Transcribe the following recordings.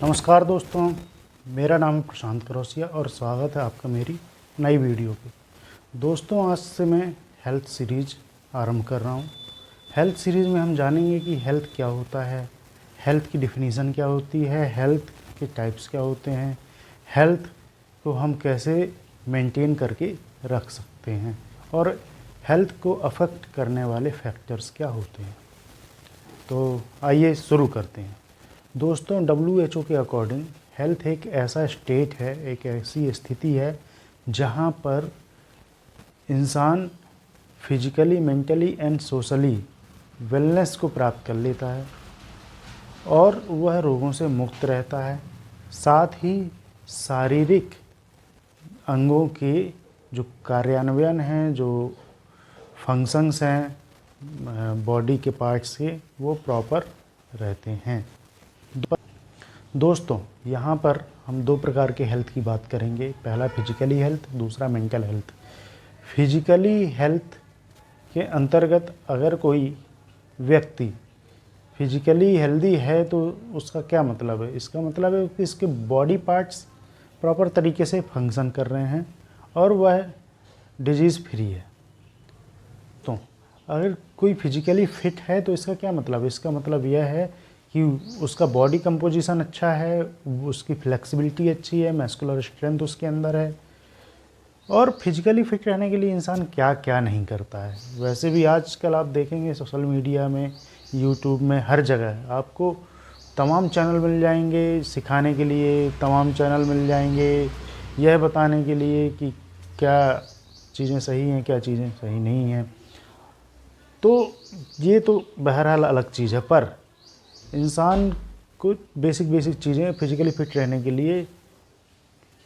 नमस्कार दोस्तों, मेरा नाम है प्रशांत करोसिया और स्वागत है आपका मेरी नई वीडियो पे। दोस्तों, आज से मैं हेल्थ सीरीज़ आरंभ कर रहा हूँ। हेल्थ सीरीज़ में हम जानेंगे कि हेल्थ क्या होता है, हेल्थ की डिफिनीज़न क्या होती है, हेल्थ के टाइप्स क्या होते हैं, हेल्थ को हम कैसे मेंटेन करके रख सकते हैं और हेल्थ को अफेक्ट करने वाले फैक्टर्स क्या होते हैं। तो आइए शुरू करते हैं। दोस्तों, WHO के अकॉर्डिंग हेल्थ एक ऐसा स्टेट है, एक ऐसी स्थिति है जहाँ पर इंसान physically, mentally and socially wellness को प्राप्त कर लेता है और वह रोगों से मुक्त रहता है। साथ ही शारीरिक अंगों के जो कार्यान्वयन हैं, जो फंक्शंस हैं बॉडी के पार्ट्स के, वो प्रॉपर रहते हैं। दोस्तों, यहाँ पर हम दो प्रकार के हेल्थ की बात करेंगे। पहला फिजिकली हेल्थ, दूसरा मेंटल हेल्थ। फिजिकली हेल्थ के अंतर्गत अगर कोई व्यक्ति फिजिकली हेल्दी है तो उसका क्या मतलब है? इसका मतलब है कि इसके बॉडी पार्ट्स प्रॉपर तरीके से फंक्शन कर रहे हैं और वह डिजीज़ फ्री है। तो अगर कोई फिजिकली फिट है तो इसका क्या मतलब है? इसका मतलब यह है कि उसका बॉडी कंपोजिशन अच्छा है, उसकी फ्लेक्सिबिलिटी अच्छी है, मस्कुलर स्ट्रेंथ उसके अंदर है। और फिजिकली फिट रहने के लिए इंसान क्या क्या नहीं करता है। वैसे भी आजकल आप देखेंगे सोशल मीडिया में, यूट्यूब में, हर जगह आपको तमाम चैनल मिल जाएंगे सिखाने के लिए, तमाम चैनल मिल जाएंगे यह बताने के लिए कि क्या चीज़ें सही हैं, क्या चीज़ें सही नहीं हैं। तो ये तो बहरहाल अलग चीज़ है, पर इंसान को बेसिक चीज़ें फिजिकली फिट रहने के लिए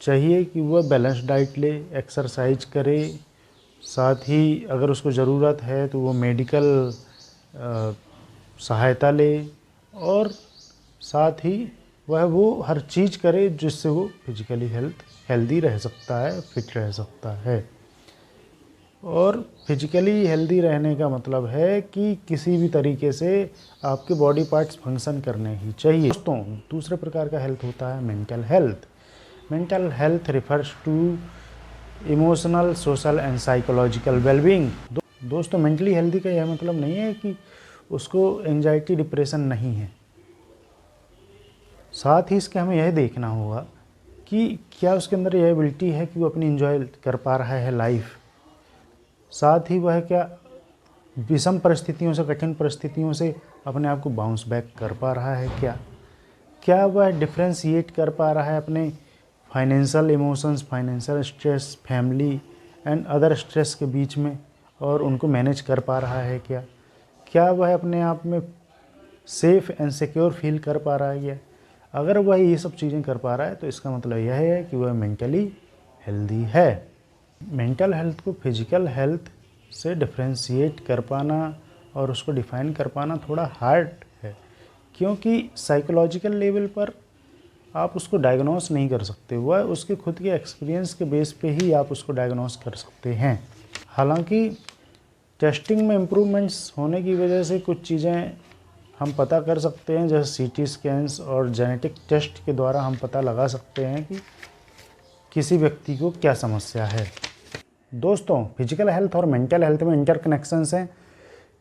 चाहिए कि वह बैलेंस डाइट ले, एक्सरसाइज करे, साथ ही अगर उसको ज़रूरत है तो वो मेडिकल सहायता ले और साथ ही वह वो हर चीज़ करे जिससे वो फिजिकली हेल्दी रह सकता है, फिट रह सकता है। और फिजिकली हेल्दी रहने का मतलब है कि किसी भी तरीके से आपके बॉडी पार्ट्स फंक्शन करने ही चाहिए। दोस्तों, दूसरे प्रकार का हेल्थ होता है mental health. Mental health refers to emotional, social and psychological wellbeing. दोस्तों, मेंटली हेल्दी का यह मतलब नहीं है कि उसको एंजाइटी, डिप्रेशन नहीं है। साथ ही इसके हमें यह देखना होगा कि क्या उसके अंदर यह एबिलिटी है कि वो अपनी इंजॉय कर पा रहा है लाइफ। साथ ही वह क्या विषम परिस्थितियों से, कठिन परिस्थितियों से अपने आप को बाउंस बैक कर पा रहा है। क्या वह डिफ्रेंशिएट कर पा रहा है अपने financial emotions, financial stress, family and other stress के बीच में, और उनको मैनेज कर पा रहा है। क्या वह अपने आप में सेफ़ एंड सिक्योर फील कर पा रहा है क्या? अगर वह ये सब चीज़ें कर पा रहा है तो इसका मतलब यह है कि वह मेंटली हेल्दी है। मेंटल हेल्थ को फिजिकल हेल्थ से डिफ्रेंशिएट कर पाना और उसको डिफ़ाइन कर पाना थोड़ा हार्ड है, क्योंकि साइकोलॉजिकल लेवल पर आप उसको डायग्नोस नहीं कर सकते। वह उसके खुद के एक्सपीरियंस के बेस पे ही आप उसको डायग्नोस कर सकते हैं। हालांकि टेस्टिंग में इम्प्रूवमेंट्स होने की वजह से कुछ चीज़ें हम पता कर सकते हैं, जैसे CT स्कैन्स और जेनेटिक टेस्ट के द्वारा हम पता लगा सकते हैं कि किसी व्यक्ति को क्या समस्या है। दोस्तों, फिजिकल हेल्थ और मेंटल हेल्थ में इंटरकनेक्शंस हैं,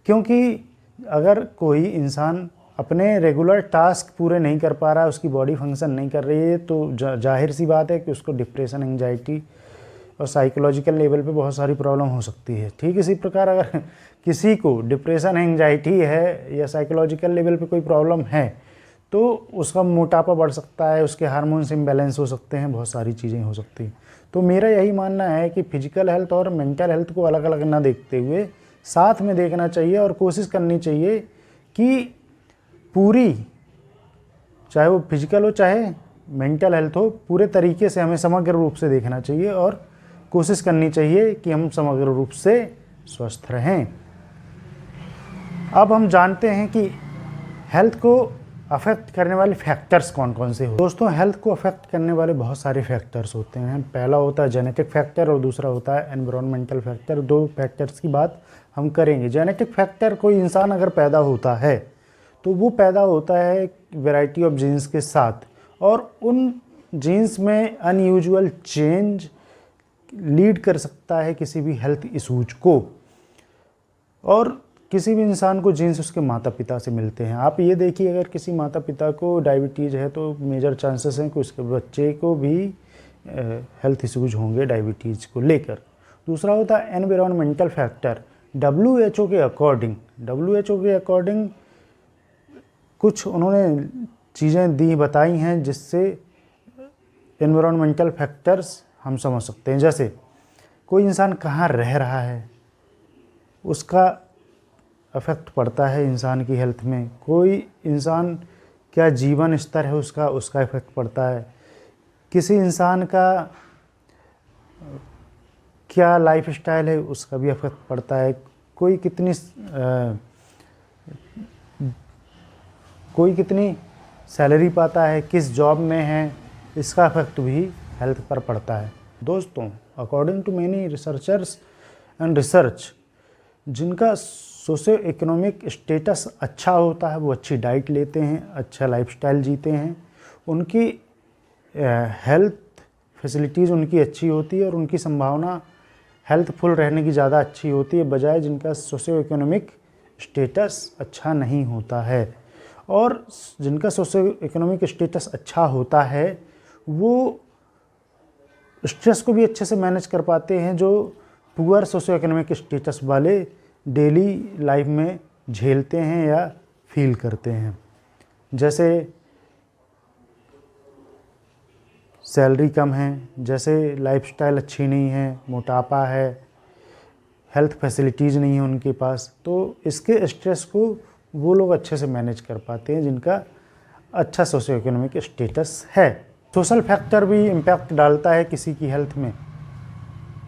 क्योंकि अगर कोई इंसान अपने रेगुलर टास्क पूरे नहीं कर पा रहा है, उसकी बॉडी फंक्शन नहीं कर रही है, तो जाहिर सी बात है कि उसको डिप्रेशन, एंजाइटी और साइकोलॉजिकल लेवल पे बहुत सारी प्रॉब्लम हो सकती है। ठीक इसी प्रकार अगर किसी को डिप्रेशन, एंजाइटी है या साइकोलॉजिकल लेवल पे कोई प्रॉब्लम है तो उसका मोटापा बढ़ सकता है, उसके हार्मोन्स इम्बैलेंस हो सकते हैं, बहुत सारी चीज़ें हो सकती हैं। तो मेरा यही मानना है कि फिजिकल हेल्थ और मेंटल हेल्थ को अलग अलग ना देखते हुए साथ में देखना चाहिए और कोशिश करनी चाहिए कि पूरी, चाहे वो फिजिकल हो चाहे मेंटल हेल्थ हो, पूरे तरीके से हमें समग्र रूप से देखना चाहिए और कोशिश करनी चाहिए कि हम समग्र रूप से स्वस्थ रहें। अब हम जानते हैं कि हेल्थ को अफेक्ट करने वाले फैक्टर्स कौन कौन से हो। दोस्तों, हेल्थ को अफेक्ट करने वाले बहुत सारे फैक्टर्स होते हैं। पहला होता है जेनेटिक फैक्टर और दूसरा होता है एनवायरमेंटल फैक्टर। दो फैक्टर्स की बात हम करेंगे। जेनेटिक फैक्टर, कोई इंसान अगर पैदा होता है तो वो पैदा होता है वैरायटी ऑफ जीन्स के साथ, और उन जीन्स में अनयूजुअल चेंज लीड कर सकता है किसी भी हेल्थ इशूज को। और किसी भी इंसान को जीन्स उसके माता पिता से मिलते हैं। आप ये देखिए, अगर किसी माता पिता को डायबिटीज़ है तो मेजर चांसेस हैं कि उसके बच्चे को भी हेल्थ इशूज होंगे डायबिटीज़ को लेकर। दूसरा होता है एनवायरमेंटल फैक्टर। WHO के अकॉर्डिंग कुछ उन्होंने चीज़ें बताई हैं जिससे एनवायरमेंटल फैक्टर्स हम समझ सकते हैं। जैसे कोई इंसान कहाँ रह रहा है उसका अफेक्ट पड़ता है इंसान की हेल्थ में। कोई इंसान क्या जीवन स्तर है उसका इफेक्ट पड़ता है। किसी इंसान का क्या लाइफ स्टाइल है उसका भी इफेक्ट पड़ता है। कोई कितनी सैलरी पाता है, किस जॉब में है, इसका इफेक्ट भी हेल्थ पर पड़ता है। दोस्तों, according to many researchers and research, जिनका सोशो इकोनॉमिक स्टेटस अच्छा होता है वो अच्छी डाइट लेते हैं, अच्छा लाइफस्टाइल जीते हैं, उनकी हेल्थ फैसिलिटीज़ उनकी अच्छी होती है और उनकी संभावना हेल्थफुल रहने की ज़्यादा अच्छी होती है, बजाय जिनका सोशो इकोनॉमिक स्टेटस अच्छा नहीं होता है। और जिनका सोशो इकोनॉमिक स्टेटस अच्छा होता है वो स्ट्रेस को भी अच्छे से मैनेज कर पाते हैं, जो पुअर सोशो इकोनॉमिक स्टेटस वाले डेली लाइफ में झेलते हैं या फील करते हैं। जैसे सैलरी कम है, जैसे लाइफस्टाइल अच्छी नहीं है, मोटापा है, हेल्थ फैसिलिटीज़ नहीं है उनके पास, तो इसके स्ट्रेस को वो लोग अच्छे से मैनेज कर पाते हैं जिनका अच्छा सोशो इकोनॉमिक स्टेटस है। सोशल फैक्टर भी इम्पैक्ट डालता है किसी की हेल्थ में।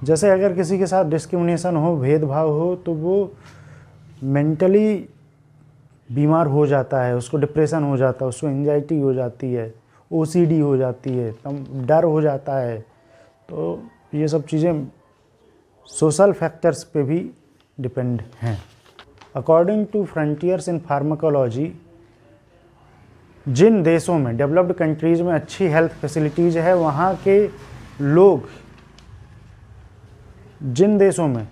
जैसे अगर किसी के साथ डिस्क्रिमिनेशन हो, भेदभाव हो, तो वो मेंटली बीमार हो जाता है, उसको डिप्रेशन हो जाता है, उसको एंजाइटी हो जाती है, OCD हो जाती है, डर हो जाता है। तो ये सब चीज़ें सोशल फैक्टर्स पे भी डिपेंड हैं। According to Frontiers in Pharmacology, जिन देशों में, डेवलप्ड कंट्रीज़ में अच्छी हेल्थ फैसिलिटीज़ है, वहाँ के लोग, जिन देशों में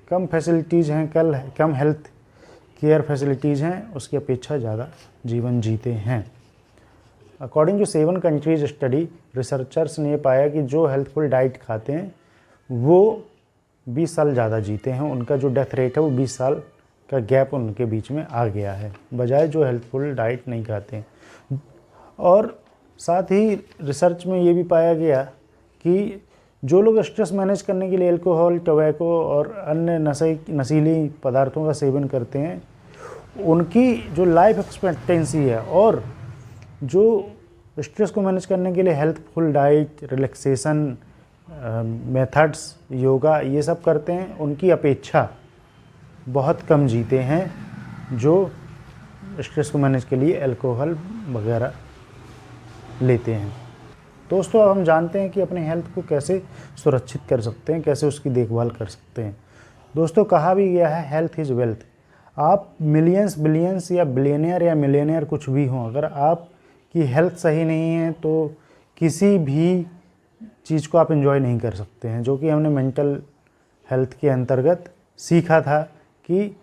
कम फैसिलिटीज़ हैं, कम हेल्थ केयर फैसिलिटीज़ हैं, उसकी अपेक्षा ज़्यादा जीवन जीते हैं। According to 7 countries study, researchers ने पाया कि जो हेल्थफुल डाइट खाते हैं वो 20 साल ज़्यादा जीते हैं। उनका जो डेथ रेट है वो 20 साल का गैप उनके बीच में आ गया है, बजाय जो हेल्थफुल डाइट नहीं खाते हैं। और साथ ही रिसर्च में ये भी पाया गया कि जो लोग स्ट्रेस मैनेज करने के लिए अल्कोहल, टोबैको और अन्य नशीली पदार्थों का सेवन करते हैं, उनकी जो लाइफ एक्सपेक्टेंसी है और जो स्ट्रेस को मैनेज करने के लिए healthful diet, relaxation methods, yoga, ये सब करते हैं, उनकी अपेक्षा बहुत कम जीते हैं जो स्ट्रेस को मैनेज के लिए अल्कोहल वगैरह लेते हैं। दोस्तों, अब हम जानते हैं कि अपने हेल्थ को कैसे सुरक्षित कर सकते हैं, कैसे उसकी देखभाल कर सकते हैं। दोस्तों, कहा भी गया है हेल्थ इज़ वेल्थ। आप मिलियंस, बिलियंस या बिलियनियर या मिलियनियर कुछ भी हों, अगर आपकी हेल्थ सही नहीं है तो किसी भी चीज़ को आप एंजॉय नहीं कर सकते हैं। जो कि हमने मेंटल हेल्थ के अंतर्गत सीखा था कि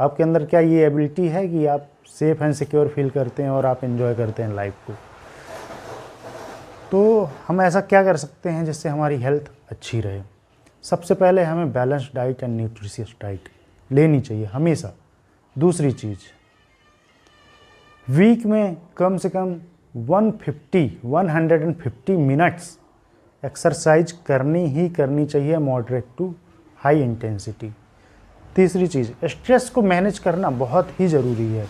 आपके अंदर क्या ये एबिलिटी है कि आप सेफ़ एंड सिक्योर फील करते हैं और आप एंजॉय करते हैं लाइफ को। तो हम ऐसा क्या कर सकते हैं जिससे हमारी हेल्थ अच्छी रहे? सबसे पहले हमें balance diet and nutritious diet लेनी चाहिए हमेशा। दूसरी चीज़, वीक में कम से कम 150 मिनट्स एक्सरसाइज करनी ही करनी चाहिए, मॉडरेट टू हाई इंटेंसिटी। तीसरी चीज़, स्ट्रेस को मैनेज करना बहुत ही ज़रूरी है,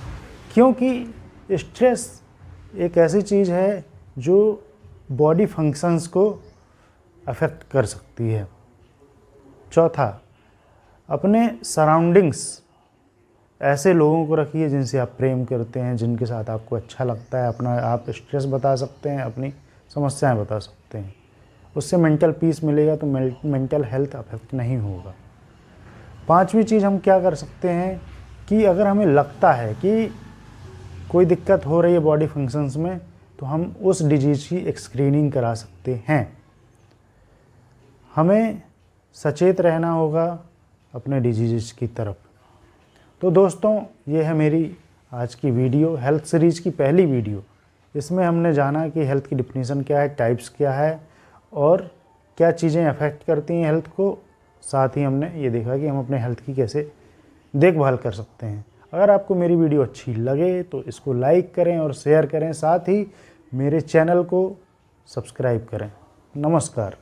क्योंकि स्ट्रेस एक ऐसी चीज़ है जो बॉडी फंक्शंस को अफेक्ट कर सकती है। चौथा, अपने सराउंडिंग्स ऐसे लोगों को रखिए जिनसे आप प्रेम करते हैं, जिनके साथ आपको अच्छा लगता है। अपना आप स्ट्रेस बता सकते हैं, अपनी समस्याएं बता सकते हैं, उससे मेंटल पीस मिलेगा, तो मेंटल हेल्थ अफेक्ट नहीं होगा। पांचवी चीज़ हम क्या कर सकते हैं कि अगर हमें लगता है कि कोई दिक्कत हो रही है बॉडी फंक्शंस में, तो हम उस डिजीज़ की एक स्क्रीनिंग करा सकते हैं। हमें सचेत रहना होगा अपने डिजीज़ की तरफ। तो दोस्तों, ये है मेरी आज की वीडियो, हेल्थ सीरीज़ की पहली वीडियो। इसमें हमने जाना कि हेल्थ की डिफिनीशन क्या है, टाइप्स क्या है और क्या चीज़ें अफेक्ट करती हैं हेल्थ को। साथ ही हमने ये देखा कि हम अपने हेल्थ की कैसे देखभाल कर सकते हैं। अगर आपको मेरी वीडियो अच्छी लगे तो इसको लाइक करें और शेयर करें, साथ ही मेरे चैनल को सब्सक्राइब करें। नमस्कार।